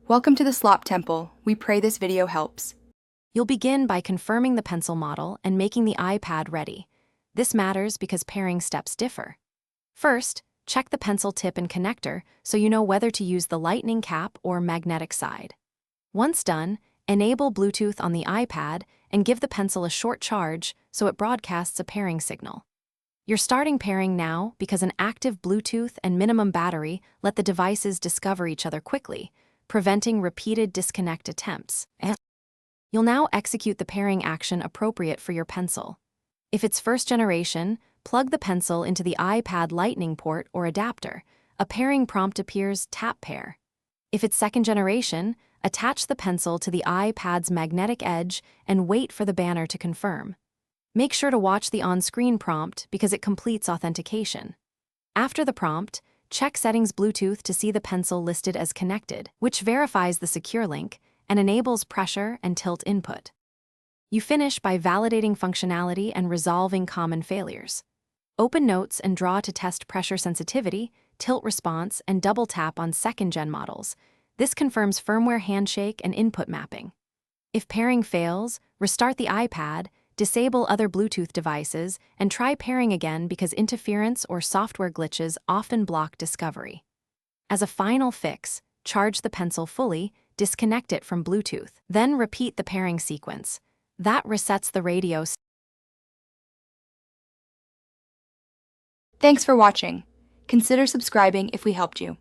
Welcome to the Slop Temple. We pray this video helps. You'll begin by confirming the pencil model and making the iPad ready. This matters because pairing steps differ. First, check the pencil tip and connector so you know whether to use the lightning cap or magnetic side. Once done, enable Bluetooth on the iPad and give the pencil a short charge so it broadcasts a pairing signal. You're starting pairing now because an active Bluetooth and minimum battery let the devices discover each other quickly, preventing repeated disconnect attempts. You'll now execute the pairing action appropriate for your pencil. If it's first generation, plug the pencil into the iPad Lightning port or adapter. A pairing prompt appears, tap pair. If it's second generation, attach the pencil to the iPad's magnetic edge and wait for the banner to confirm. Make sure to watch the on-screen prompt because it completes authentication. After the prompt, check Settings Bluetooth to see the pencil listed as connected, which verifies the secure link and enables pressure and tilt input. You finish by validating functionality and resolving common failures. Open Notes and draw to test pressure sensitivity, tilt response, and double tap on second-gen models. This confirms firmware handshake and input mapping. If pairing fails, restart the iPad, disable other Bluetooth devices, and try pairing again because interference or software glitches often block discovery. As a final fix, charge the pencil fully, disconnect it from Bluetooth, then repeat the pairing sequence. That resets the radio. Thanks for watching. Consider subscribing if we helped you.